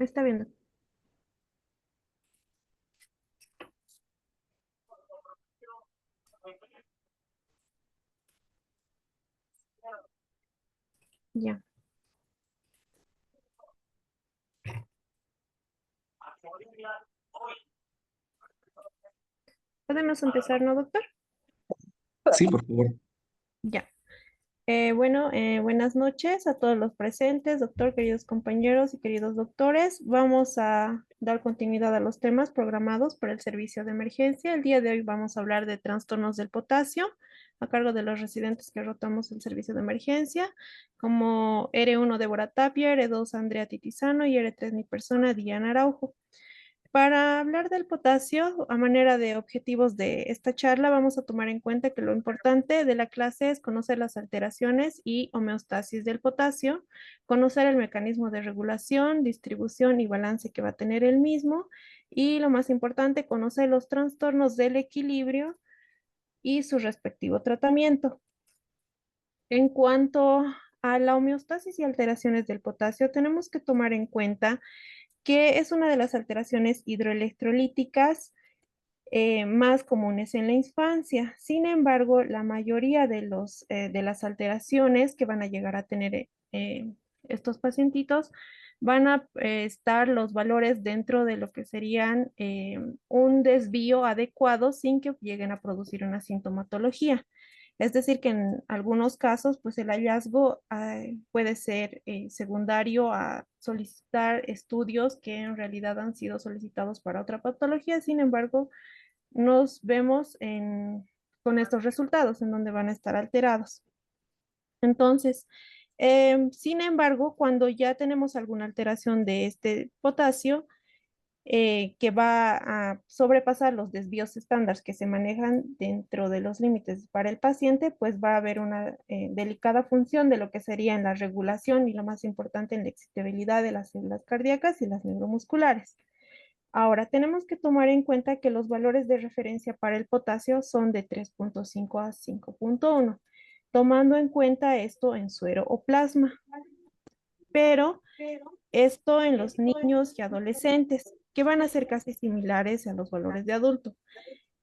Está bien. Ya. ¿Podemos empezar, no, doctor? Sí, por favor. Ya. Buenas noches a todos los presentes, doctor, queridos compañeros y queridos doctores. Vamos a dar continuidad a los temas programados por el servicio de emergencia. El día de hoy vamos a hablar de trastornos del potasio a cargo de los residentes que rotamos el servicio de emergencia, como R1 Débora Tapia, R2 Andrea Titizano y R3 mi persona Diana Araujo. Para hablar del potasio, a manera de objetivos de esta charla, vamos a tomar en cuenta que lo importante de la clase es conocer las alteraciones y homeostasis del potasio, conocer el mecanismo de regulación, distribución y balance que va a tener el mismo, y lo más importante, conocer los trastornos del equilibrio y su respectivo tratamiento. En cuanto a la homeostasis y alteraciones del potasio, tenemos que tomar en cuenta que es una de las alteraciones hidroelectrolíticas más comunes en la infancia. Sin embargo, la mayoría de las alteraciones que van a llegar a tener estos pacientitos van a estar los valores dentro de lo que serían un desvío adecuado sin que lleguen a producir una sintomatología. Es decir, que en algunos casos, pues el hallazgo puede ser secundario a solicitar estudios que en realidad han sido solicitados para otra patología. Sin embargo, nos vemos con estos resultados en donde van a estar alterados. Entonces, sin embargo, cuando ya tenemos alguna alteración de este potasio, que va a sobrepasar los desvíos estándar que se manejan dentro de los límites para el paciente, pues va a haber una delicada función de lo que sería en la regulación y lo más importante en la excitabilidad de las células cardíacas y las neuromusculares. Ahora, tenemos que tomar en cuenta que los valores de referencia para el potasio son de 3.5 a 5.1, tomando en cuenta esto en suero o plasma, pero esto en los niños y adolescentes, que van a ser casi similares a los valores de adulto.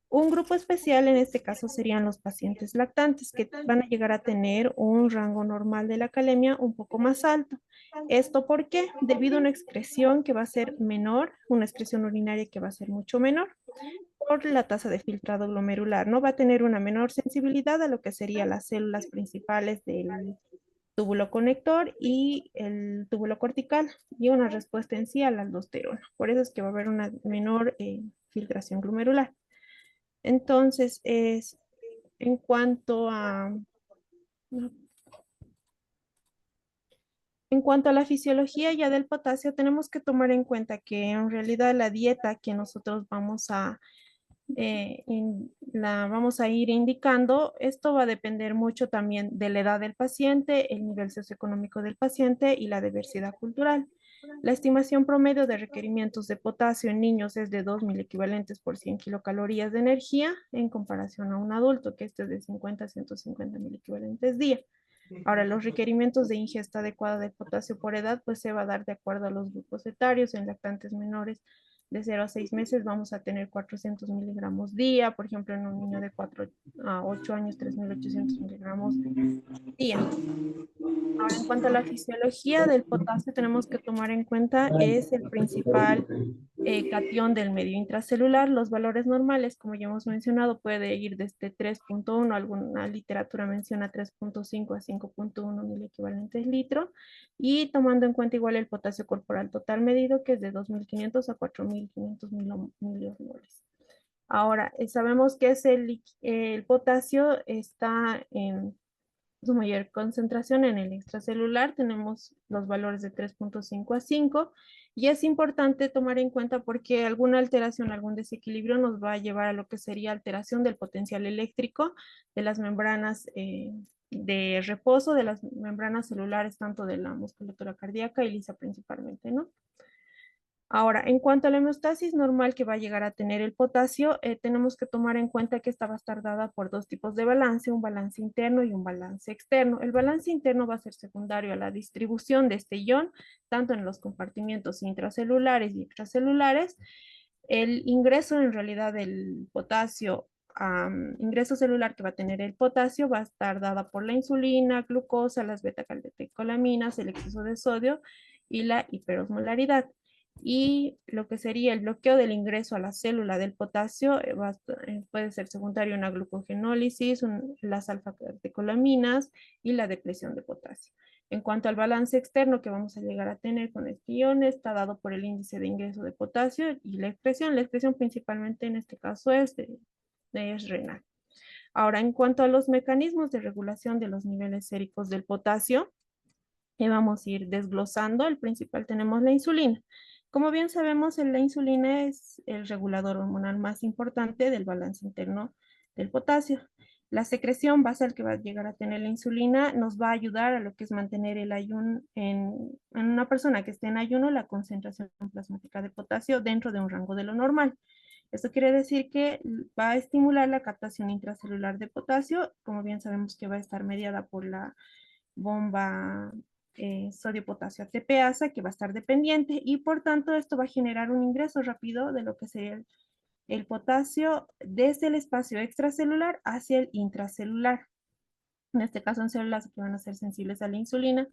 Un grupo especial en este caso serían los pacientes lactantes, que van a llegar a tener un rango normal de la calemia un poco más alto. ¿Esto por qué? Debido a una excreción que va a ser menor, una excreción urinaria que va a ser mucho menor por la tasa de filtrado glomerular, ¿no? Va a tener una menor sensibilidad a lo que serían las células principales del túbulo conector y el túbulo cortical y una respuesta en sí a la aldosterona. Por eso es que va a haber una menor filtración glomerular. Entonces, en cuanto a, en cuanto a la fisiología ya del potasio, tenemos que tomar en cuenta que en realidad la dieta que nosotros la vamos a ir indicando, esto va a depender mucho también de la edad del paciente, el nivel socioeconómico del paciente y la diversidad cultural. La estimación promedio de requerimientos de potasio en niños es de 2.000 equivalentes por 100 kilocalorías de energía en comparación a un adulto, que este es de 50 a 150.000 equivalentes día. Ahora, los requerimientos de ingesta adecuada de potasio por edad, pues se va a dar de acuerdo a los grupos etarios. En lactantes menores de 0 a 6 meses vamos a tener 400 miligramos día, por ejemplo, en un niño de 4 a 8 años, 3.800 miligramos día. Ahora, en cuanto a la fisiología del potasio, tenemos que tomar en cuenta es el principal catión del medio intracelular. Los valores normales, como ya hemos mencionado, puede ir desde 3.1, alguna literatura menciona 3.5 a 5.1 mil equivalentes litro, y tomando en cuenta igual el potasio corporal total medido, que es de 2.500 a 4.500 miliosmoles. Ahora, sabemos que el potasio está en su mayor concentración en el extracelular, tenemos los valores de 3.5 a 5 y es importante tomar en cuenta porque alguna alteración, algún desequilibrio nos va a llevar a lo que sería alteración del potencial eléctrico de las membranas de reposo, de las membranas celulares, tanto de la musculatura cardíaca y lisa principalmente, ¿no? Ahora, en cuanto a la hemostasis normal que va a llegar a tener el potasio, tenemos que tomar en cuenta que esta va a estar dada por dos tipos de balance, un balance interno y un balance externo. El balance interno va a ser secundario a la distribución de este ion, tanto en los compartimientos intracelulares y extracelulares. El ingreso en realidad del potasio, ingreso celular que va a tener el potasio va a estar dada por la insulina, glucosa, las beta-catecolaminas, el exceso de sodio y la hiperosmolaridad. Y lo que sería el bloqueo del ingreso a la célula del potasio puede ser secundario a una glucogenólisis, las alfa-catecolaminas y la depresión de potasio. En cuanto al balance externo que vamos a llegar a tener con este ion, está dado por el índice de ingreso de potasio y la expresión. La expresión principalmente en este caso es renal. Ahora, en cuanto a los mecanismos de regulación de los niveles séricos del potasio, vamos a ir desglosando. El principal tenemos la insulina. Como bien sabemos, la insulina es el regulador hormonal más importante del balance interno del potasio. La secreción basal que va a llegar a tener la insulina nos va a ayudar a lo que es mantener el ayuno en una persona que esté en ayuno, la concentración plasmática de potasio dentro de un rango de lo normal. Esto quiere decir que va a estimular la captación intracelular de potasio, como bien sabemos que va a estar mediada por la bomba sodio-potasio ATPasa, que va a estar dependiente, y por tanto esto va a generar un ingreso rápido de lo que sería el potasio desde el espacio extracelular hacia el intracelular. En este caso, en células que van a ser sensibles a la insulina,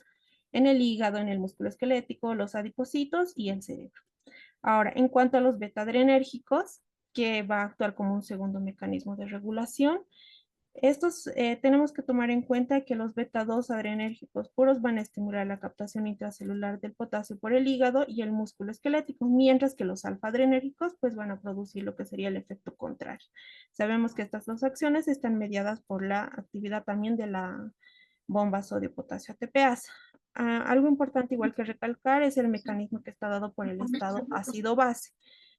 en el hígado, en el músculo esquelético, los adipocitos y el cerebro. Ahora, en cuanto a los beta-adrenérgicos, que va a actuar como un segundo mecanismo de regulación, estos tenemos que tomar en cuenta que los beta 2 adrenérgicos puros van a estimular la captación intracelular del potasio por el hígado y el músculo esquelético, mientras que los alfa adrenérgicos pues van a producir lo que sería el efecto contrario. Sabemos que estas dos acciones están mediadas por la actividad también de la bomba sodio-potasio ATPasa. Algo importante igual que recalcar es el mecanismo que está dado por el estado ácido-base.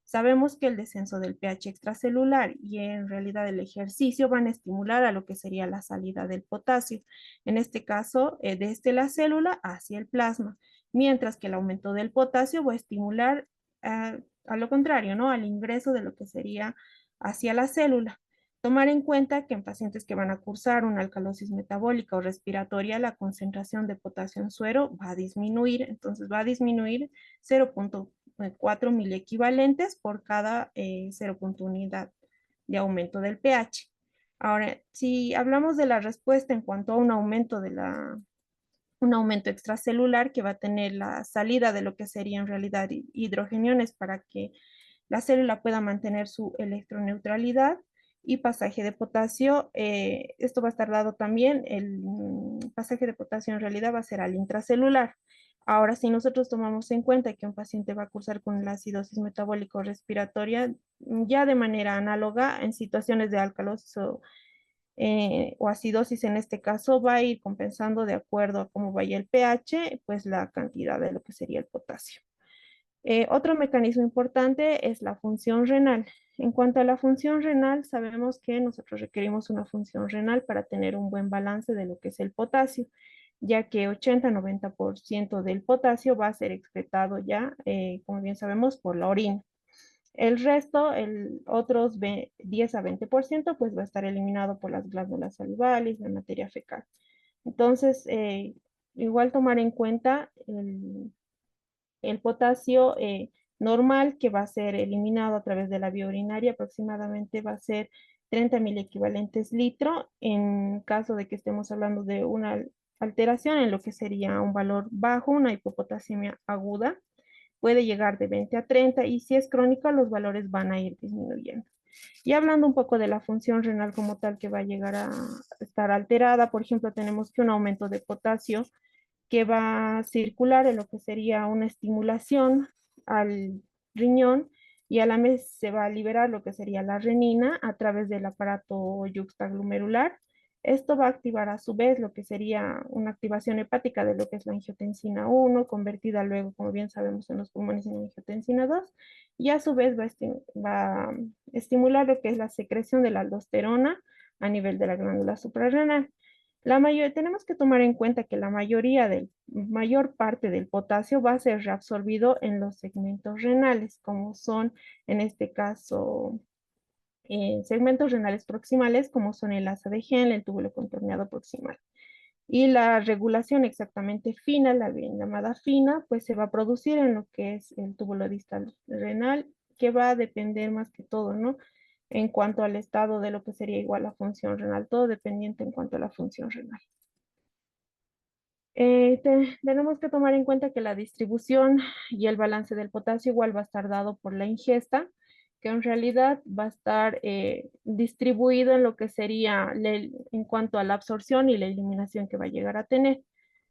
Sabemos que el descenso del pH extracelular y en realidad el ejercicio van a estimular a lo que sería la salida del potasio, en este caso desde la célula hacia el plasma, mientras que el aumento del potasio va a estimular a lo contrario, ¿no? Al ingreso de lo que sería hacia la célula. Tomar en cuenta que en pacientes que van a cursar una alcalosis metabólica o respiratoria, la concentración de potasio en suero va a disminuir, entonces va a disminuir 0,4 miliequivalentes por cada 0,1 unidad de aumento del pH. Ahora, si hablamos de la respuesta en cuanto a un aumento extracelular que va a tener la salida de lo que sería en realidad hidrogeniones para que la célula pueda mantener su electroneutralidad y pasaje de potasio. Esto va a estar dado también, el pasaje de potasio en realidad va a ser al intracelular. Ahora, si nosotros tomamos en cuenta que un paciente va a cursar con la acidosis metabólica respiratoria, ya de manera análoga en situaciones de alcalosis o acidosis en este caso, va a ir compensando de acuerdo a cómo vaya el pH, pues la cantidad de lo que sería el potasio. Otro mecanismo importante es la función renal. En cuanto a la función renal, sabemos que nosotros requerimos una función renal para tener un buen balance de lo que es el potasio, ya que 80-90% del potasio va a ser excretado ya, como bien sabemos, por la orina. El resto, el otros 10 a 20%, pues va a estar eliminado por las glándulas salivales, la materia fecal. Entonces, igual tomar en cuenta el potasio normal que va a ser eliminado a través de la vía urinaria, aproximadamente va a ser 30 mil equivalentes litro. En caso de que estemos hablando de una alteración en lo que sería un valor bajo, una hipopotasemia aguda, puede llegar de 20 a 30 y si es crónica los valores van a ir disminuyendo. Y hablando un poco de la función renal como tal que va a llegar a estar alterada, por ejemplo, tenemos que un aumento de potasio que va a circular en lo que sería una estimulación al riñón y a la vez se va a liberar lo que sería la renina a través del aparato yuxtaglomerular. Esto va a activar a su vez lo que sería una activación hepática de lo que es la angiotensina 1, convertida luego, como bien sabemos, en los pulmones en angiotensina 2, y a su vez va a estimular lo que es la secreción de la aldosterona a nivel de la glándula suprarrenal. Tenemos que tomar en cuenta que la mayor parte del potasio va a ser reabsorbido en los segmentos renales, como son en este caso segmentos renales proximales, como son el asa de Henle, el túbulo contorneado proximal. Y la regulación exactamente fina, la bien llamada fina, pues se va a producir en lo que es el túbulo distal renal, que va a depender más que todo, ¿no? En cuanto al estado de lo que sería igual a función renal, todo dependiente en cuanto a la función renal. Tenemos que tomar en cuenta que la distribución y el balance del potasio igual va a estar dado por la ingesta, que en realidad va a estar distribuido en lo que sería en cuanto a la absorción y la eliminación que va a llegar a tener.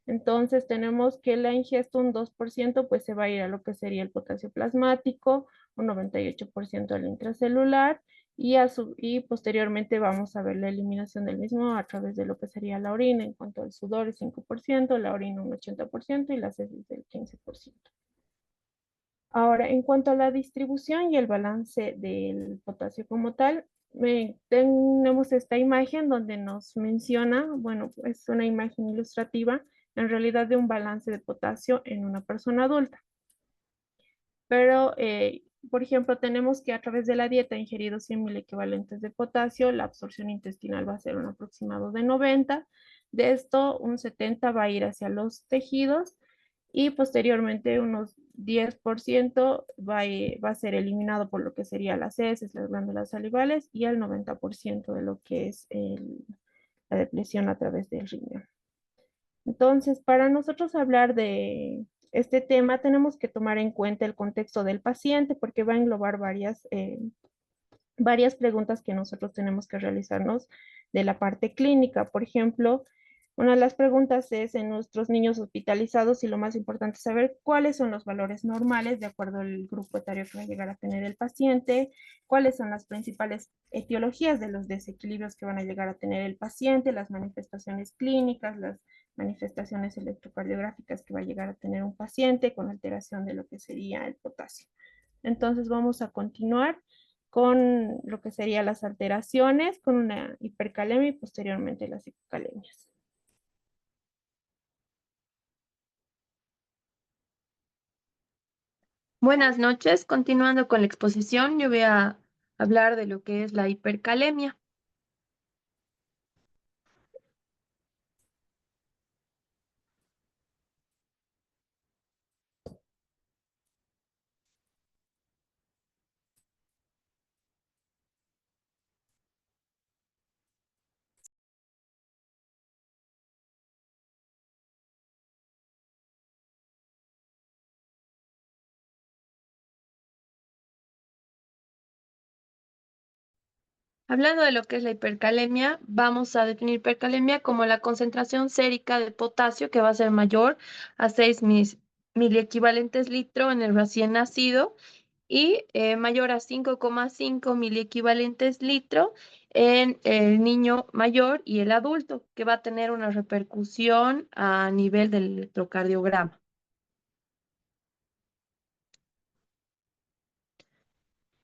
Entonces tenemos que la ingesta un 2% pues se va a ir a lo que sería el potasio plasmático, un 98% al intracelular y posteriormente vamos a ver la eliminación del mismo a través de lo que sería la orina, en cuanto al sudor el 5%, la orina un 80% y las heces del 15%. Ahora, en cuanto a la distribución y el balance del potasio como tal, tenemos esta imagen donde nos menciona, bueno, es una imagen ilustrativa, en realidad de un balance de potasio en una persona adulta. Pero, por ejemplo, tenemos que a través de la dieta ingerido 100.000 equivalentes de potasio, la absorción intestinal va a ser un aproximado de 90. De esto, un 70 va a ir hacia los tejidos y posteriormente unos 10% va a ser eliminado por lo que serían las heces, las glándulas salivales y el 90% de lo que es la depresión a través del riñón. Entonces, para nosotros hablar de este tema, tenemos que tomar en cuenta el contexto del paciente porque va a englobar varias preguntas que nosotros tenemos que realizarnos de la parte clínica. Por ejemplo, una de las preguntas es en nuestros niños hospitalizados y lo más importante es saber cuáles son los valores normales de acuerdo al grupo etario que va a llegar a tener el paciente, cuáles son las principales etiologías de los desequilibrios que van a llegar a tener el paciente, las manifestaciones clínicas, las manifestaciones electrocardiográficas que va a llegar a tener un paciente con alteración de lo que sería el potasio. Entonces vamos a continuar con lo que serían las alteraciones, con una hipercalemia y posteriormente las hipocalemias. Buenas noches. Continuando con la exposición, yo voy a hablar de lo que es la hipercalemia. Hablando de lo que es la hipercalemia, vamos a definir hipercalemia como la concentración sérica de potasio que va a ser mayor a 6 miliequivalentes litro en el recién nacido y mayor a 5,5 miliequivalentes litro en el niño mayor y el adulto, que va a tener una repercusión a nivel del electrocardiograma.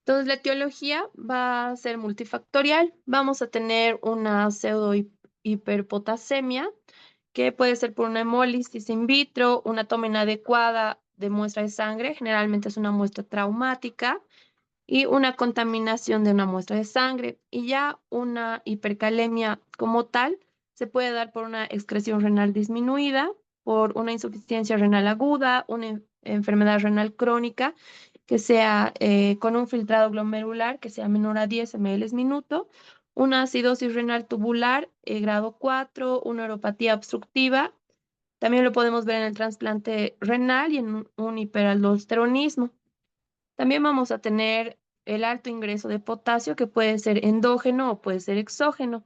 Entonces, la etiología va a ser multifactorial. Vamos a tener una hiperpotasemia, que puede ser por una hemólisis in vitro, una toma inadecuada de muestra de sangre, generalmente es una muestra traumática, y una contaminación de una muestra de sangre. Y ya una hipercalemia como tal se puede dar por una excreción renal disminuida, por una insuficiencia renal aguda, una enfermedad renal crónica que sea con un filtrado glomerular que sea menor a 10 ml minuto, una acidosis renal tubular grado 4, una neuropatía obstructiva. También lo podemos ver en el trasplante renal y en un hiperaldosteronismo. También vamos a tener el alto ingreso de potasio, que puede ser endógeno o puede ser exógeno.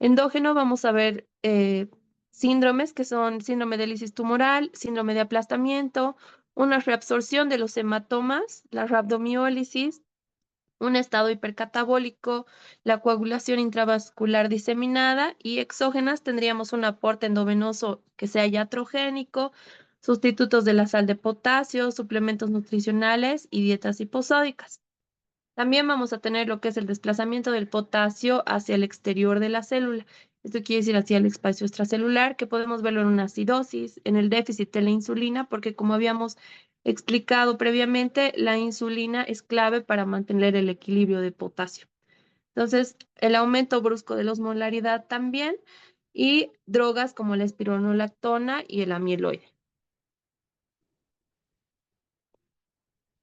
Endógeno vamos a ver síndromes que son síndrome de lisis tumoral, síndrome de aplastamiento, una reabsorción de los hematomas, la rhabdomiólisis, un estado hipercatabólico, la coagulación intravascular diseminada, y exógenas tendríamos un aporte endovenoso que sea iatrogénico, sustitutos de la sal de potasio, suplementos nutricionales y dietas hiposódicas. También vamos a tener lo que es el desplazamiento del potasio hacia el exterior de la célula. Esto quiere decir hacia el espacio extracelular, que podemos verlo en una acidosis, en el déficit de la insulina, porque como habíamos explicado previamente, la insulina es clave para mantener el equilibrio de potasio. Entonces, el aumento brusco de la osmolaridad también, y drogas como la espironolactona y el amiloide.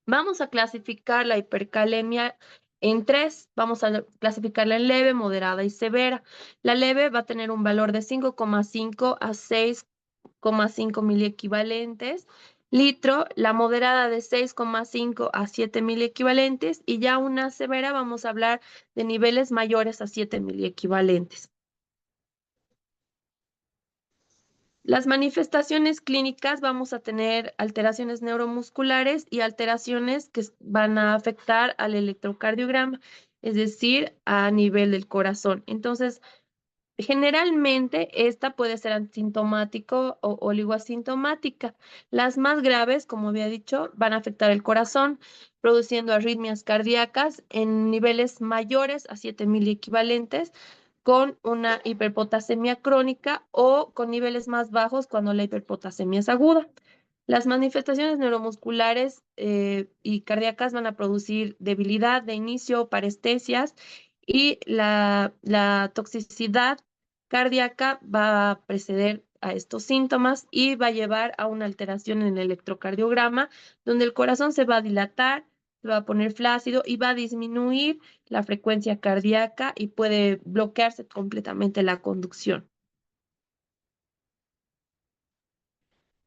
Vamos a clasificar la hipercalemia en tres. Vamos a clasificarla en leve, moderada y severa. La leve va a tener un valor de 5,5 a 6,5 miliequivalentes litro, la moderada de 6,5 a 7 miliequivalentes y ya una severa vamos a hablar de niveles mayores a 7 miliequivalentes. Las manifestaciones clínicas vamos a tener alteraciones neuromusculares y alteraciones que van a afectar al electrocardiograma, es decir, a nivel del corazón. Entonces, generalmente esta puede ser asintomático o oligoasintomática. Las más graves, como había dicho, van a afectar el corazón, produciendo arritmias cardíacas en niveles mayores a 7 miliequivalentes, con una hiperpotasemia crónica o con niveles más bajos cuando la hiperpotasemia es aguda. Las manifestaciones neuromusculares y cardíacas van a producir debilidad de inicio, parestesias, y la toxicidad cardíaca va a preceder a estos síntomas y va a llevar a una alteración en el electrocardiograma, donde el corazón se va a dilatar, se va a poner flácido y va a disminuir la frecuencia cardíaca y puede bloquearse completamente la conducción.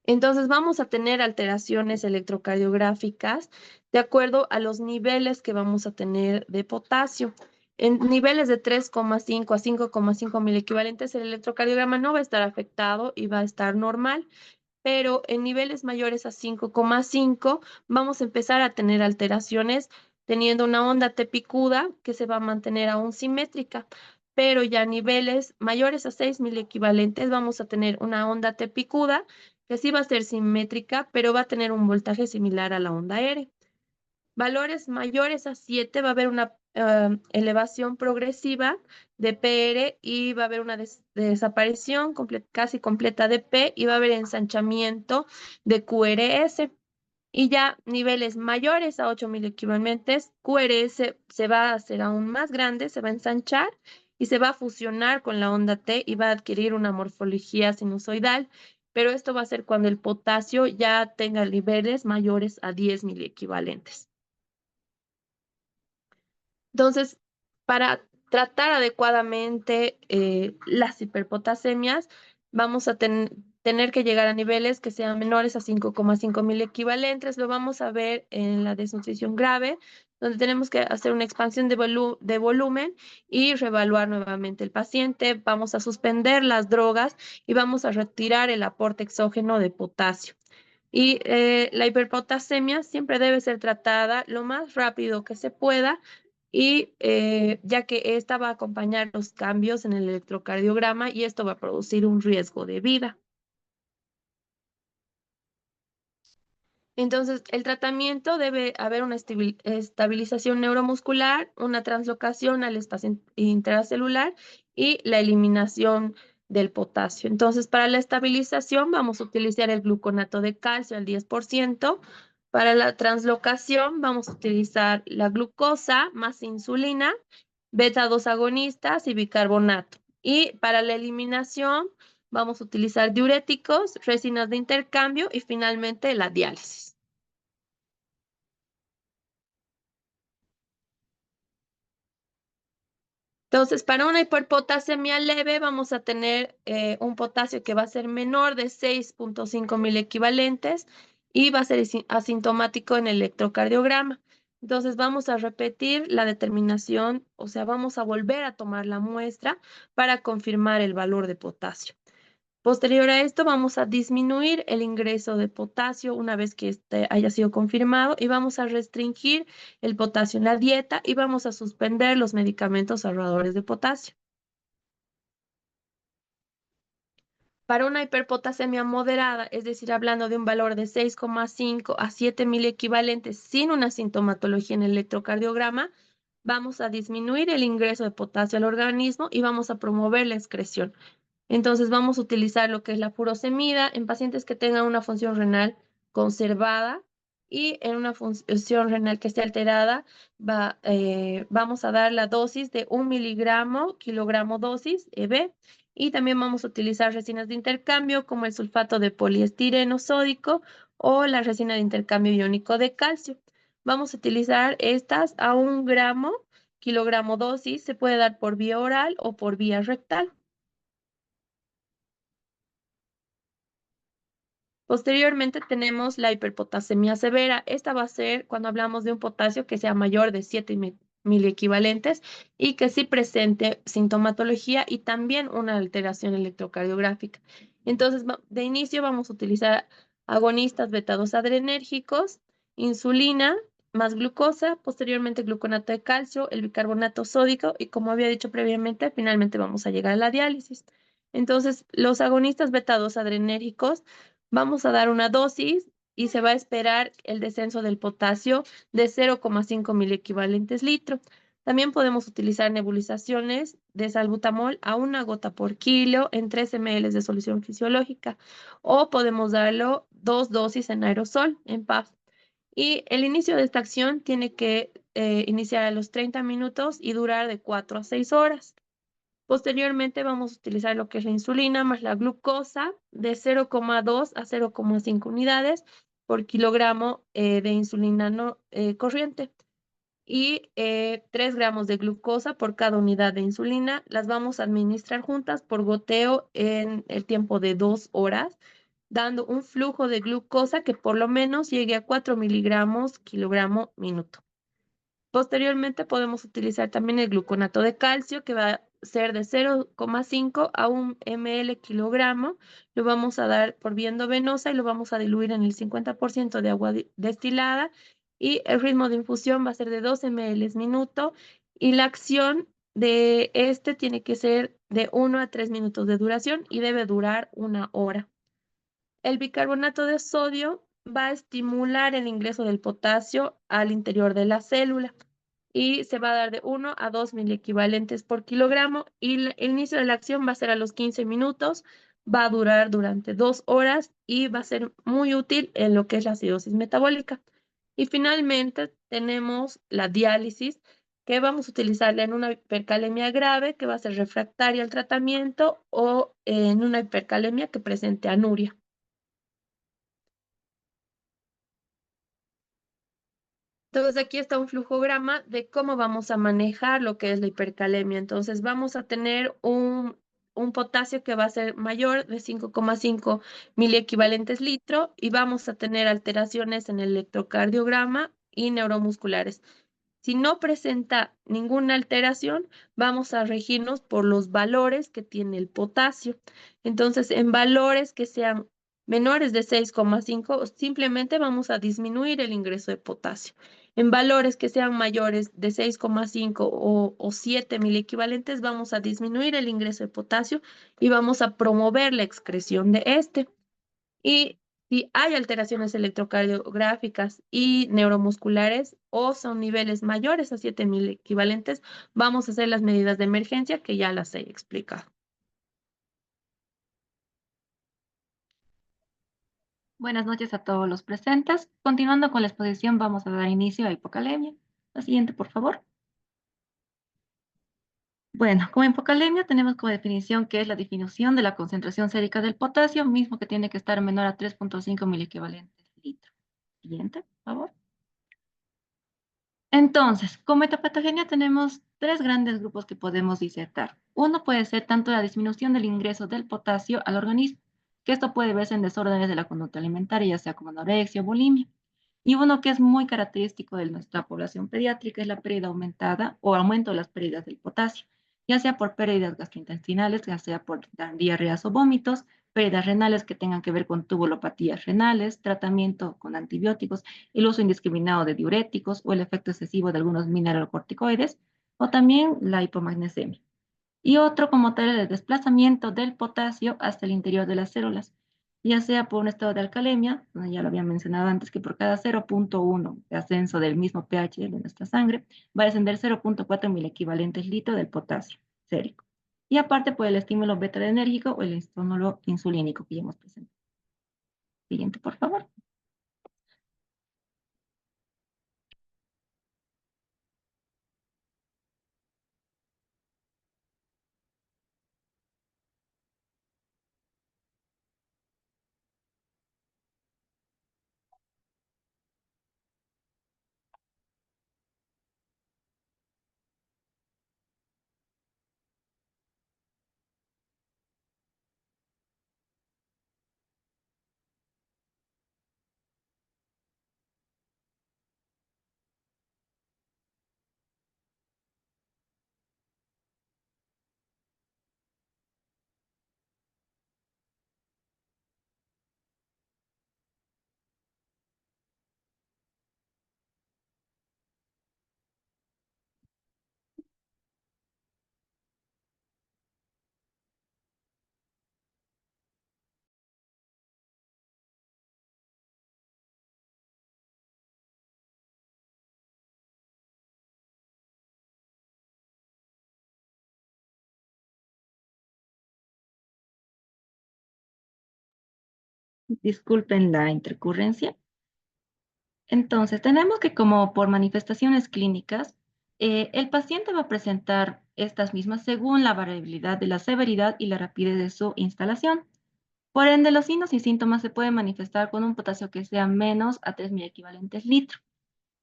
Entonces vamos a tener alteraciones electrocardiográficas de acuerdo a los niveles que vamos a tener de potasio. En niveles de 3,5 a 5,5 miliequivalentes, el electrocardiograma no va a estar afectado y va a estar normal, pero en niveles mayores a 5,5 vamos a empezar a tener alteraciones teniendo una onda T picuda que se va a mantener aún simétrica, pero ya a niveles mayores a 6 miliequivalentes vamos a tener una onda T picuda que sí va a ser simétrica, pero va a tener un voltaje similar a la onda R. Valores mayores a 7 va a haber una elevación progresiva de PR y va a haber una desaparición casi completa de P y va a haber ensanchamiento de QRS. Y ya niveles mayores a 8 miliequivalentes, QRS se va a hacer aún más grande, se va a ensanchar y se va a fusionar con la onda T y va a adquirir una morfología sinusoidal, pero esto va a ser cuando el potasio ya tenga niveles mayores a 10 miliequivalentes. Entonces, para tratar adecuadamente las hiperpotasemias, vamos a tener que llegar a niveles que sean menores a 5,5 miliequivalentes. Lo vamos a ver en la desnutrición grave, donde tenemos que hacer una expansión de volumen y reevaluar nuevamente el paciente. Vamos a suspender las drogas y vamos a retirar el aporte exógeno de potasio. Y la hiperpotasemia siempre debe ser tratada lo más rápido que se pueda, y ya que esta va a acompañar los cambios en el electrocardiograma y esto va a producir un riesgo de vida. Entonces, el tratamiento debe haber una estabilización neuromuscular, una translocación al espacio intracelular y la eliminación del potasio. Entonces, para la estabilización vamos a utilizar el gluconato de calcio al 10%. Para la translocación vamos a utilizar la glucosa más insulina, beta 2 agonistas y bicarbonato. Y para la eliminación vamos a utilizar diuréticos, resinas de intercambio y finalmente la diálisis. Entonces, para una hiperpotasemia leve vamos a tener un potasio que va a ser menor de 6,5 miliequivalentes y va a ser asintomático en el electrocardiograma. Entonces, vamos a repetir la determinación, o sea, vamos a volver a tomar la muestra para confirmar el valor de potasio. Posterior a esto, vamos a disminuir el ingreso de potasio una vez que este haya sido confirmado y vamos a restringir el potasio en la dieta y vamos a suspender los medicamentos ahorradores de potasio. Para una hiperpotasemia moderada, es decir, hablando de un valor de 6,5 a 7 miliequivalentes sin una sintomatología en el electrocardiograma, vamos a disminuir el ingreso de potasio al organismo y vamos a promover la excreción. Entonces vamos a utilizar lo que es la furosemida en pacientes que tengan una función renal conservada y en una función renal que esté alterada, vamos a dar la dosis de 1 miligramo, kilogramo dosis, EB, y también vamos a utilizar resinas de intercambio como el sulfato de poliestireno sódico o la resina de intercambio iónico de calcio. Vamos a utilizar estas a 1 gramo, kilogramo dosis, se puede dar por vía oral o por vía rectal. Posteriormente tenemos la hiperpotasemia severa. Esta va a ser cuando hablamos de un potasio que sea mayor de 7 miliequivalentes y que sí presente sintomatología y también una alteración electrocardiográfica. Entonces, de inicio vamos a utilizar agonistas beta-2 adrenérgicos, insulina más glucosa, posteriormente gluconato de calcio, el bicarbonato sódico y como había dicho previamente, finalmente vamos a llegar a la diálisis. Entonces, los agonistas beta-2 adrenérgicos vamos a dar una dosis y se va a esperar el descenso del potasio de 0,5 miliequivalentes litro. También podemos utilizar nebulizaciones de salbutamol a 1 gota por kilo en 3 ml de solución fisiológica o podemos darlo 2 dosis en aerosol, en PAF. Y el inicio de esta acción tiene que iniciar a los 30 minutos y durar de 4 a 6 horas. Posteriormente vamos a utilizar lo que es la insulina más la glucosa de 0,2 a 0,5 unidades por kilogramo de insulina corriente y 3 gramos de glucosa por cada unidad de insulina. Las vamos a administrar juntas por goteo en el tiempo de 2 horas, dando un flujo de glucosa que por lo menos llegue a 4 miligramos kilogramo minuto. Posteriormente podemos utilizar también el gluconato de calcio, que va a ser de 0,5 a 1 ml kilogramo. Lo vamos a dar por vía endovenosa y lo vamos a diluir en el 50% de agua destilada. Y el ritmo de infusión va a ser de 2 ml minuto. Y la acción de este tiene que ser de 1 a 3 minutos de duración y debe durar 1 hora. El bicarbonato de sodio va a estimular el ingreso del potasio al interior de la célula y se va a dar de 1 a 2 miliequivalentes por kilogramo y el inicio de la acción va a ser a los 15 minutos, va a durar durante 2 horas y va a ser muy útil en lo que es la acidosis metabólica. Y finalmente tenemos la diálisis, que vamos a utilizarla en una hipercalemia grave que va a ser refractaria al tratamiento o en una hipercalemia que presente anuria. Entonces aquí está un flujograma de cómo vamos a manejar lo que es la hipercalemia. Entonces vamos a tener un potasio que va a ser mayor de 5,5 miliequivalentes litro y vamos a tener alteraciones en el electrocardiograma y neuromusculares. Si no presenta ninguna alteración, vamos a regirnos por los valores que tiene el potasio. Entonces, en valores que sean menores de 6,5, simplemente vamos a disminuir el ingreso de potasio. En valores que sean mayores de 6,5 o 7 miliequivalentes, vamos a disminuir el ingreso de potasio y vamos a promover la excreción de este. Y si hay alteraciones electrocardiográficas y neuromusculares o son niveles mayores a 7.000 equivalentes, vamos a hacer las medidas de emergencia que ya las he explicado. Buenas noches a todos los presentes. Continuando con la exposición, vamos a dar inicio a hipocalemia. La siguiente, por favor. Bueno, como hipocalemia tenemos como definición que es la disminución de la concentración sérica del potasio, mismo que tiene que estar menor a 3,5 miliequivalentes litro. Siguiente, por favor. Entonces, como etapatogenia tenemos 3 grandes grupos que podemos disertar. Uno puede ser tanto la disminución del ingreso del potasio al organismo, que esto puede verse en desórdenes de la conducta alimentaria, ya sea como anorexia o bulimia. Y uno que es muy característico de nuestra población pediátrica es la pérdida aumentada o aumento de las pérdidas del potasio, ya sea por pérdidas gastrointestinales, ya sea por diarreas o vómitos, pérdidas renales que tengan que ver con tubulopatías renales, tratamiento con antibióticos, el uso indiscriminado de diuréticos o el efecto excesivo de algunos mineralocorticoides, o también la hipomagnesemia. Y otro como tal el desplazamiento del potasio hasta el interior de las células, ya sea por un estado de alcalemia, donde ya lo había mencionado antes, que por cada 0.1 de ascenso del mismo pH de nuestra sangre, va a descender 0.4 mil equivalentes litro del potasio sérico. Y aparte por el estímulo beta-adrenérgico o el estímulo insulínico que ya hemos presentado. Siguiente, por favor. Disculpen la intercurrencia. Entonces, tenemos que como por manifestaciones clínicas, el paciente va a presentar estas mismas según la variabilidad de la severidad y la rapidez de su instalación. Por ende, los signos y síntomas se pueden manifestar con un potasio que sea menos a 3.000 equivalentes litro.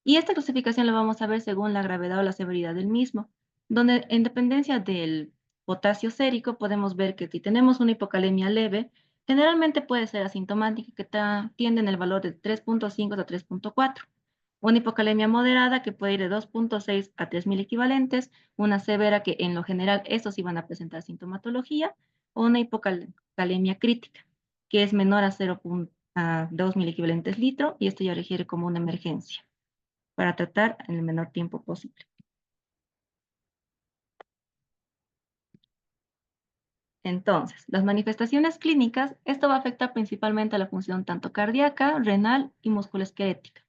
Y esta clasificación la vamos a ver según la gravedad o la severidad del mismo, donde en dependencia del potasio sérico podemos ver que si tenemos una hipocalemia leve, generalmente puede ser asintomática, que tiende en el valor de 3.5 a 3.4. Una hipocalemia moderada que puede ir de 2.6 a 3.000 equivalentes, una severa que en lo general estos sí van a presentar sintomatología, o una hipocalemia crítica, que es menor a 0.2.000 equivalentes litro, y esto ya requiere como una emergencia para tratar en el menor tiempo posible. Entonces, las manifestaciones clínicas, esto va a afectar principalmente a la función tanto cardíaca, renal y musculoesquelética,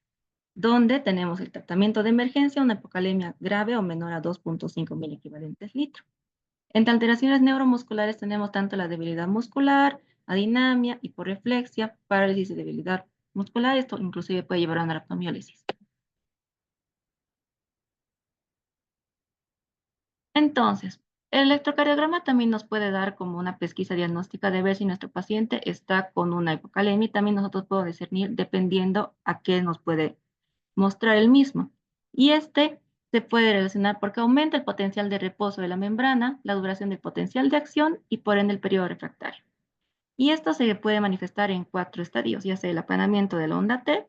donde tenemos el tratamiento de emergencia, una hipocalemia grave o menor a 2.5 mil equivalentes litro. Entre alteraciones neuromusculares tenemos tanto la debilidad muscular, adinamia, hiporreflexia, parálisis de debilidad muscular, esto inclusive puede llevar a una rhabdomiólisis. Entonces, el electrocardiograma también nos puede dar como una pesquisa diagnóstica de ver si nuestro paciente está con una hipocalemia y también nosotros podemos discernir dependiendo a qué nos puede mostrar el mismo. Y este se puede relacionar porque aumenta el potencial de reposo de la membrana, la duración del potencial de acción y por ende el periodo refractario. Y esto se puede manifestar en 4 estadios, ya sea el aplanamiento de la onda T,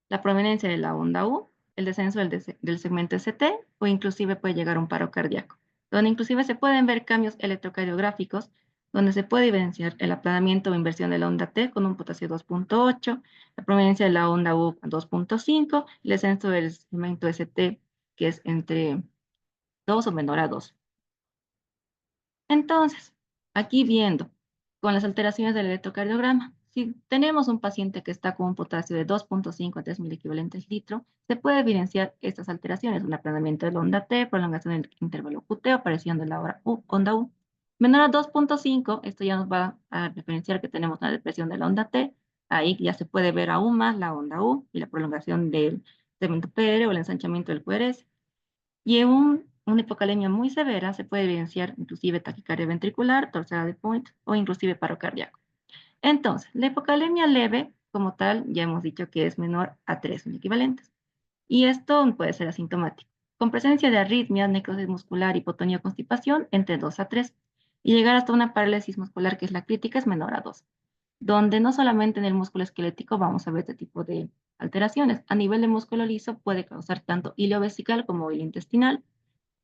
la prominencia de la onda U, el descenso del segmento ST o inclusive puede llegar a un paro cardíaco, donde inclusive se pueden ver cambios electrocardiográficos, donde se puede evidenciar el aplanamiento o inversión de la onda T con un potasio 2.8, la prominencia de la onda U a 2.5, el descenso del segmento ST que es entre 2 o menor a 2. Entonces, aquí viendo con las alteraciones del electrocardiograma, si tenemos un paciente que está con un potasio de 2.5 a 3.000 equivalentes litro, se puede evidenciar estas alteraciones, un aplanamiento de la onda T, prolongación del intervalo QT, aparición de la onda U. Menor a 2.5, esto ya nos va a referenciar que tenemos una depresión de la onda T, ahí ya se puede ver aún más la onda U y la prolongación del segmento PR o el ensanchamiento del QRS. Y en una hipocalemia muy severa se puede evidenciar inclusive taquicardia ventricular, torsada de Point o inclusive paro cardíaco. Entonces, la hipocalemia leve, como tal, ya hemos dicho que es menor a 3.000 equivalentes. Y esto puede ser asintomático, con presencia de arritmia, necrosis muscular, hipotonía o constipación entre 2 a 3. Y llegar hasta una parálisis muscular que es la crítica es menor a 2, donde no solamente en el músculo esquelético vamos a ver este tipo de alteraciones. A nivel de músculo liso puede causar tanto hilo vesical como hilo intestinal,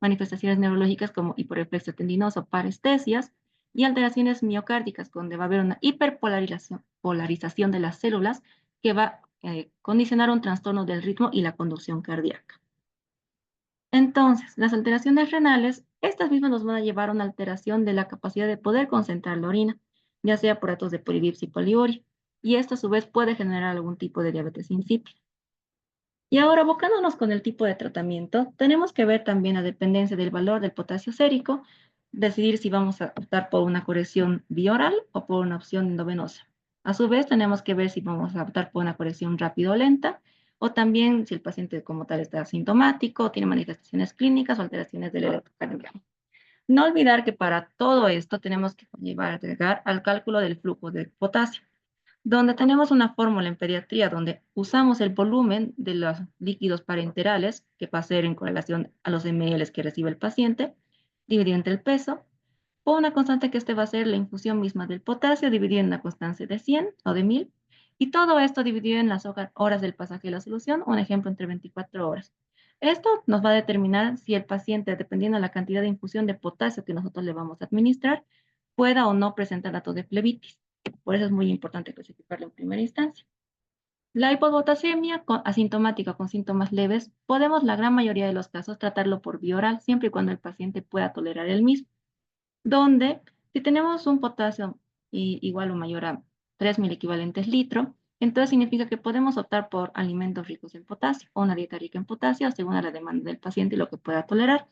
manifestaciones neurológicas como hiporreflexia tendinosa o parestesias, y alteraciones miocárdicas, donde va a haber una polarización de las células que va a condicionar un trastorno del ritmo y la conducción cardíaca. Entonces, las alteraciones renales, estas mismas nos van a llevar a una alteración de la capacidad de poder concentrar la orina, ya sea por actos de polidipsia y poliuria, y esto a su vez puede generar algún tipo de diabetes insípida. Y ahora, abocándonos con el tipo de tratamiento, tenemos que ver también la dependencia del valor del potasio sérico, decidir si vamos a optar por una corrección bioral o por una opción endovenosa. A su vez, tenemos que ver si vamos a optar por una corrección rápida o lenta, o también si el paciente como tal está asintomático, tiene manifestaciones clínicas o alteraciones del electrocardiograma. No olvidar que para todo esto tenemos que llegar al cálculo del flujo de potasio, donde tenemos una fórmula en pediatría donde usamos el volumen de los líquidos parenterales, que va a ser en correlación a los ml que recibe el paciente, dividido entre el peso, o una constante que este va a ser la infusión misma del potasio, dividido en una constante de 100 o de 1000, y todo esto dividido en las horas del pasaje de la solución, un ejemplo entre 24 horas. Esto nos va a determinar si el paciente, dependiendo de la cantidad de infusión de potasio que nosotros le vamos a administrar, pueda o no presentar datos de flebitis. Por eso es muy importante clasificarlo en primera instancia. La hipopotasemia asintomática con síntomas leves, podemos la gran mayoría de los casos tratarlo por vía oral, siempre y cuando el paciente pueda tolerar el mismo, donde si tenemos un potasio igual o mayor a 3.000 equivalentes litro, entonces significa que podemos optar por alimentos ricos en potasio o una dieta rica en potasio según a la demanda del paciente y lo que pueda tolerar.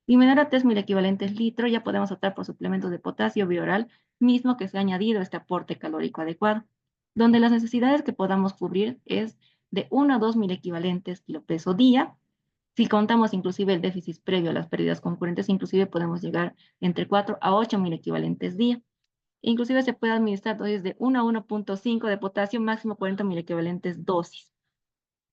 Y menor a 3.000 equivalentes litro, ya podemos optar por suplementos de potasio bioral, mismo que se ha añadido este aporte calórico adecuado, donde las necesidades que podamos cubrir es de 1 a 2.000 equivalentes kilopeso día. Si contamos inclusive el déficit previo a las pérdidas concurrentes, inclusive podemos llegar entre 4 a 8.000 equivalentes día. Inclusive se puede administrar dosis de 1 a 1.5 de potasio, máximo 40.000 equivalentes dosis.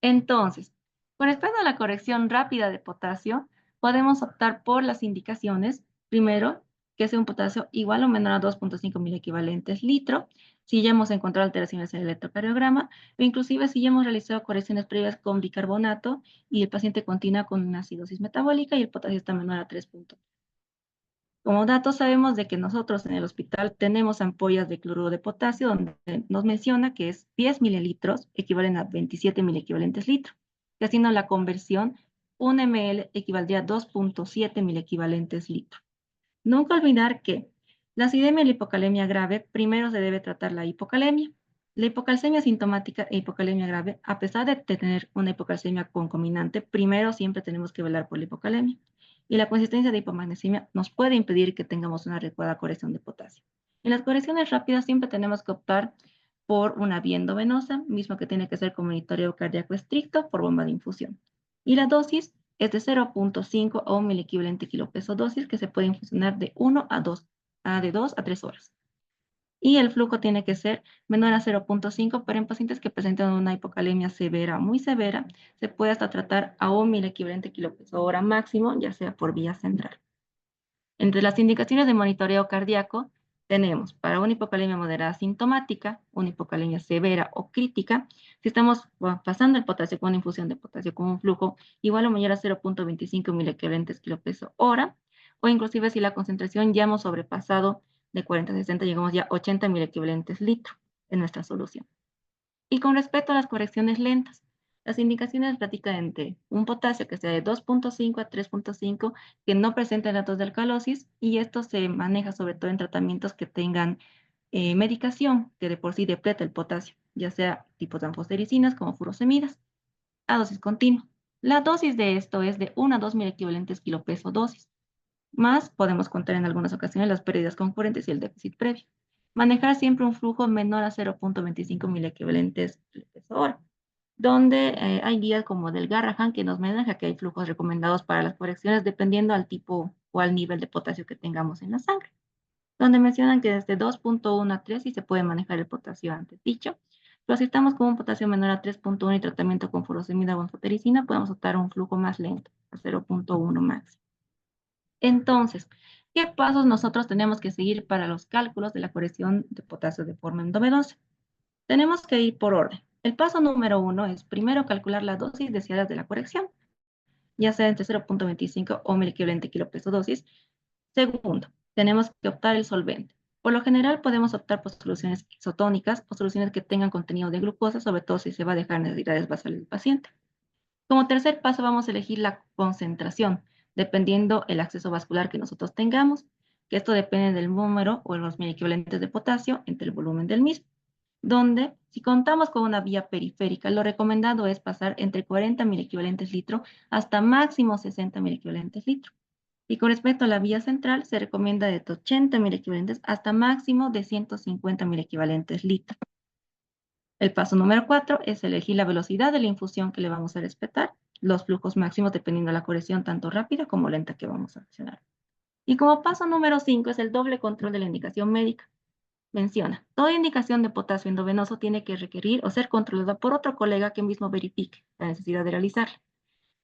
Entonces, con respecto a la corrección rápida de potasio, podemos optar por las indicaciones. Primero, que sea un potasio igual o menor a 2.5 mil equivalentes litro, si ya hemos encontrado alteraciones en el electrocardiograma, o inclusive si ya hemos realizado correcciones previas con bicarbonato y el paciente continúa con una acidosis metabólica y el potasio está menor a 3. Como dato, sabemos de que nosotros en el hospital tenemos ampollas de cloruro de potasio donde nos menciona que es 10 mililitros, equivalen a 27.000 equivalentes litros. Y haciendo la conversión, 1 ml equivaldría a 2.7 mil equivalentes litros. Nunca olvidar que la acidemia y la hipocalemia grave, primero se debe tratar la hipocalemia. La hipocalcemia sintomática e hipocalemia grave, a pesar de tener una hipocalcemia concomitante, primero siempre tenemos que velar por la hipocalemia. Y la consistencia de hipomagnesemia nos puede impedir que tengamos una adecuada corrección de potasio. En las correcciones rápidas siempre tenemos que optar por una vía endovenosa, mismo que tiene que ser con monitoreo cardíaco estricto por bomba de infusión. Y la dosis es de 0.5 a 1 mil equivalente kilopeso dosis que se puede infusionar de 1 a 2, de 2 a 3 horas. Y el flujo tiene que ser menor a 0.5, pero en pacientes que presentan una hipocalemia severa, muy severa, se puede hasta tratar a 1 mil equivalente kilopeso hora máximo, ya sea por vía central. Entre las indicaciones de monitoreo cardíaco, tenemos para una hipocalemia moderada sintomática, una hipocalemia severa o crítica, si estamos pasando el potasio con una infusión de potasio con un flujo igual o mayor a 0.25 mil equivalentes kilopeso hora, o inclusive si la concentración ya hemos sobrepasado de 40 a 60, llegamos ya a 80 mil equivalentes litro en nuestra solución. Y con respecto a las correcciones lentas, las indicaciones platican entre un potasio que sea de 2.5 a 3.5 que no presenten datos de alcalosis y esto se maneja sobre todo en tratamientos que tengan medicación que de por sí depleta el potasio, ya sea tipo de anfostericinas como furosemidas, a dosis continua. La dosis de esto es de 1 a 2 mil equivalentes kilopeso dosis. Más podemos contar en algunas ocasiones las pérdidas concurrentes y el déficit previo. Manejar siempre un flujo menor a 0.25 mil equivalentes kilopeso hora, donde hay guías como del Garrahan que nos maneja que hay flujos recomendados para las correcciones dependiendo al tipo o al nivel de potasio que tengamos en la sangre, donde mencionan que desde 2.1 a 3 sí se puede manejar el potasio antes dicho, pero si estamos con un potasio menor a 3.1 y tratamiento con furosemida o anfotericina, podemos optar a un flujo más lento, a 0.1 máximo. Entonces, ¿qué pasos nosotros tenemos que seguir para los cálculos de la corrección de potasio de forma endovenosa? Tenemos que ir por orden. El paso número 1 es primero calcular la dosis deseada de la corrección, ya sea entre 0.25 o 1000 equivalente kilopeso dosis. Segundo, tenemos que optar el solvente. Por lo general podemos optar por soluciones isotónicas o soluciones que tengan contenido de glucosa, sobre todo si se va a dejar necesidades basales del paciente. Como tercer paso vamos a elegir la concentración, dependiendo el acceso vascular que nosotros tengamos, que esto depende del número o los miliequivalentes de potasio entre el volumen del mismo, donde si contamos con una vía periférica, lo recomendado es pasar entre 40 miliequivalentes litro hasta máximo 60 miliequivalentes litro. Y con respecto a la vía central, se recomienda de 80 miliequivalentes hasta máximo de 150 miliequivalentes litro. El paso número 4 es elegir la velocidad de la infusión que le vamos a respetar, los flujos máximos dependiendo de la corrección tanto rápida como lenta que vamos a accionar. Y como paso número 5 es el doble control de la indicación médica. Menciona, toda indicación de potasio endovenoso tiene que requerir o ser controlada por otro colega que mismo verifique la necesidad de realizarla.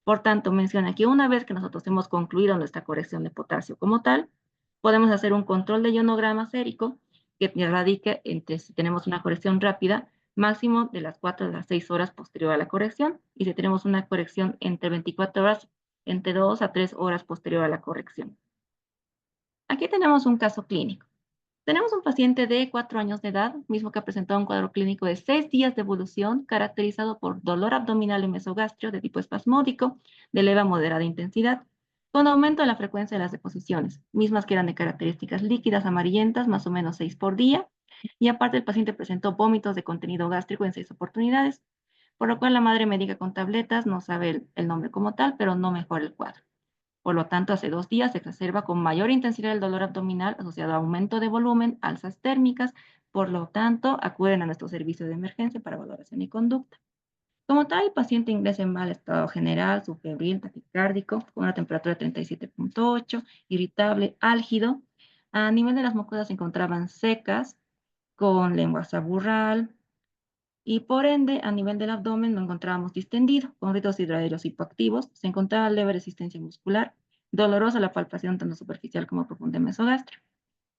Por tanto, menciona que una vez que nosotros hemos concluido nuestra corrección de potasio como tal, podemos hacer un control de ionograma sérico que radique entre si tenemos una corrección rápida, máximo de las 4 a las 6 horas posterior a la corrección, y si tenemos una corrección entre 24 horas, entre 2 a 3 horas posterior a la corrección. Aquí tenemos un caso clínico. Tenemos un paciente de 4 años de edad, mismo que ha presentado un cuadro clínico de 6 días de evolución, caracterizado por dolor abdominal y mesogastrio de tipo espasmódico, de leve a moderada intensidad, con aumento de la frecuencia de las deposiciones, mismas que eran de características líquidas amarillentas, más o menos 6 por día, y aparte el paciente presentó vómitos de contenido gástrico en 6 oportunidades, por lo cual la madre médica con tabletas no sabe el nombre como tal, pero no mejora el cuadro. Por lo tanto, hace 2 días se exacerba con mayor intensidad el dolor abdominal asociado a aumento de volumen, alzas térmicas, por lo tanto, acuden a nuestro servicio de emergencia para valoración y conducta. Como tal, el paciente ingresa en mal estado general, subfebril, taquicárdico, con una temperatura de 37.8, irritable, álgido. A nivel de las mucosas se encontraban secas, con lengua saburral, y por ende, a nivel del abdomen lo encontrábamos distendido, con ritos hidraéreos hipoactivos, se encontraba leve resistencia muscular, dolorosa la palpación tanto superficial como profunda en mesogastrio.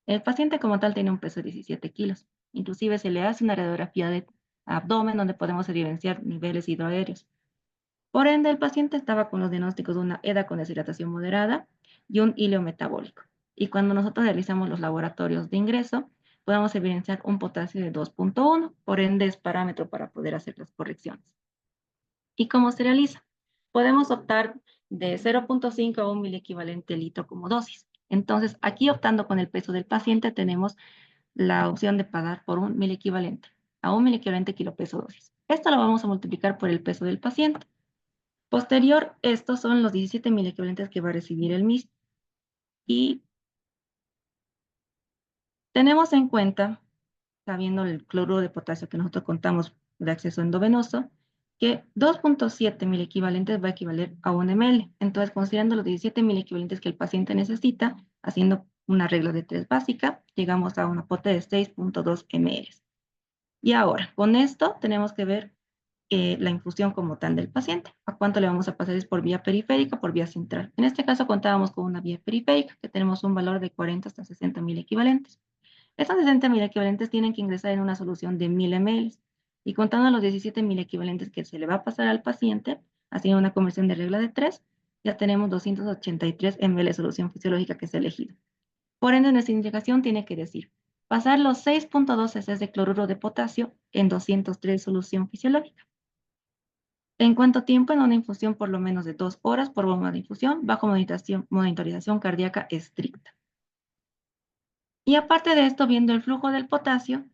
El paciente como tal tiene un peso de 17 kilos. Inclusive se le hace una radiografía de abdomen donde podemos evidenciar niveles hidroaéreos. Por ende, el paciente estaba con los diagnósticos de una EDA con deshidratación moderada y un hilo metabólico. Y cuando nosotros realizamos los laboratorios de ingreso, podemos evidenciar un potasio de 2.1, por ende es parámetro para poder hacer las correcciones. ¿Y cómo se realiza? Podemos optar de 0.5 a 1 miliequivalente litro como dosis. Entonces, aquí optando con el peso del paciente, tenemos la opción de pagar por 1 miliequivalente, a 1 miliequivalente kilopeso dosis. Esto lo vamos a multiplicar por el peso del paciente. Posterior, estos son los 17 miliequivalentes que va a recibir el mismo. Y tenemos en cuenta, sabiendo el cloruro de potasio que nosotros contamos de acceso endovenoso, que 2.7 miliequivalentes va a equivaler a 1 ml. Entonces, considerando los 17 miliequivalentes que el paciente necesita, haciendo una regla de 3 básica, llegamos a una pota de 6.2 ml. Y ahora, con esto tenemos que ver la infusión como tal del paciente. ¿A cuánto le vamos a pasar? ¿Es por vía periférica o por vía central? En este caso contábamos con una vía periférica, que tenemos un valor de 40 hasta 60 mil equivalentes. Estos 60 mil equivalentes tienen que ingresar en una solución de 1000 ml. Y contando los 17 mil equivalentes que se le va a pasar al paciente, haciendo una conversión de regla de 3, ya tenemos 283 ml de solución fisiológica que es elegido. Por ende, nuestra indicación tiene que decir, pasar los 6.2 cc de cloruro de potasio en 203 solución fisiológica. ¿En cuánto tiempo? En una infusión por lo menos de 2 horas por bomba de infusión, bajo monitorización cardíaca estricta. Y aparte de esto, viendo el flujo del potasio,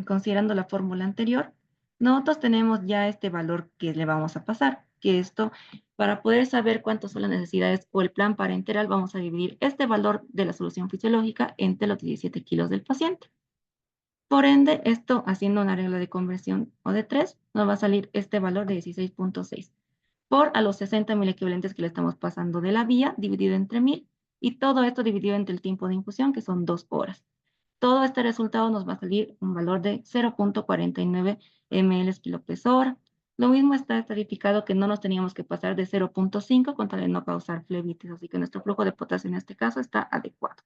considerando la fórmula anterior, nosotros tenemos ya este valor que le vamos a pasar, que esto, para poder saber cuántas son las necesidades o el plan parenteral, vamos a dividir este valor de la solución fisiológica entre los 17 kilos del paciente. Por ende, esto haciendo una regla de conversión o de 3, nos va a salir este valor de 16.6 por a los 60 mil equivalentes que le estamos pasando de la vía, dividido entre 1000, y todo esto dividido entre el tiempo de infusión, que son 2 horas. Todo este resultado nos va a salir un valor de 0.49 ml kilopeso hora. Lo mismo está estadificado que no nos teníamos que pasar de 0.5 con tal de no causar flebitis, así que nuestro flujo de potasio en este caso está adecuado.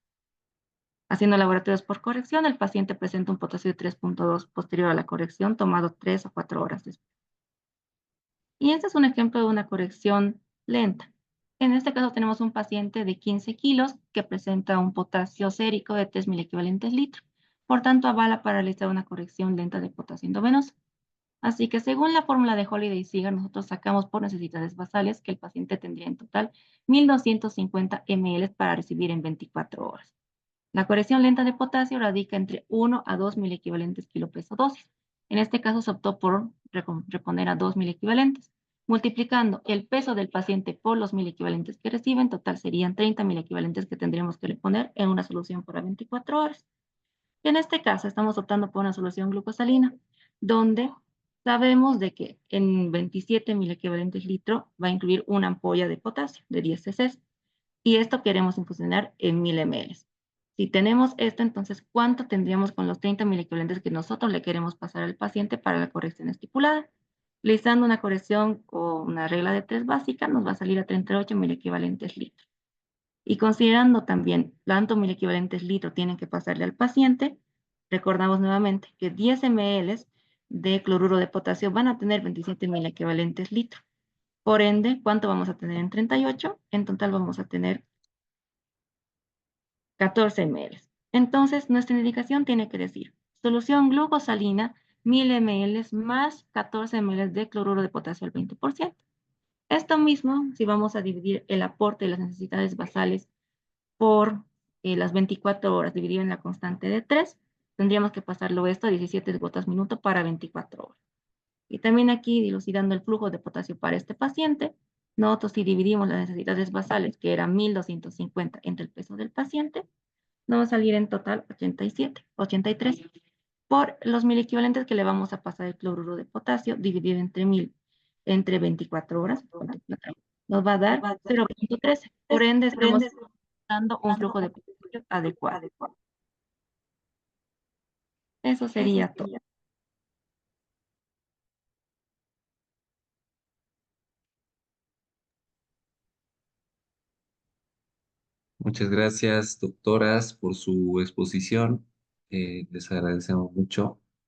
Haciendo laboratorios por corrección, el paciente presenta un potasio de 3.2 posterior a la corrección, tomado 3 o 4 horas después. Y este es un ejemplo de una corrección lenta. En este caso tenemos un paciente de 15 kilos que presenta un potasio sérico de 3 mil equivalentes litro. Por tanto, avala para realizar una corrección lenta de potasio endovenoso. Así que según la fórmula de Holiday-Seeger, nosotros sacamos por necesidades basales que el paciente tendría en total 1.250 ml para recibir en 24 horas. La corrección lenta de potasio radica entre 1 a 2 mil equivalentes kilo peso dosis. En este caso se optó por reponer a 2 mil equivalentes. Multiplicando el peso del paciente por los 1.000 equivalentes que recibe, en total serían 30.000 equivalentes que tendríamos que reponer en una solución para 24 horas. Y en este caso estamos optando por una solución glucosalina, donde sabemos de que en 27.000 equivalentes litro va a incluir una ampolla de potasio de 10 cc. Y esto queremos infusionar en 1.000 ml. Si tenemos esto, entonces, ¿cuánto tendríamos con los 30.000 equivalentes que nosotros le queremos pasar al paciente para la corrección estipulada? Realizando una corrección con una regla de 3 básica, nos va a salir a 38.000 equivalentes litro. Y considerando también cuántos mil equivalentes litro tienen que pasarle al paciente, recordamos nuevamente que 10 ml de cloruro de potasio van a tener 27.000 equivalentes litro. Por ende, ¿cuánto vamos a tener en 38? En total vamos a tener 14 ml. Entonces, nuestra indicación tiene que decir solución glucosalina 1.000 ml más 14 ml de cloruro de potasio al 20%. Esto mismo, si vamos a dividir el aporte de las necesidades basales por las 24 horas dividido en la constante de 3, tendríamos que pasarlo esto a 17 gotas minuto para 24 horas. Y también aquí, dilucidando el flujo de potasio para este paciente, nosotros si dividimos las necesidades basales, que eran 1.250 entre el peso del paciente, nos va a salir en total 83 por los 1.000 equivalentes que le vamos a pasar el cloruro de potasio dividido entre 24 horas. Nos va a dar 0.13. Por ende, estamos dando un flujo de potasio adecuado. Eso sería todo. Muchas gracias, doctoras, por su exposición. Les agradecemos mucho.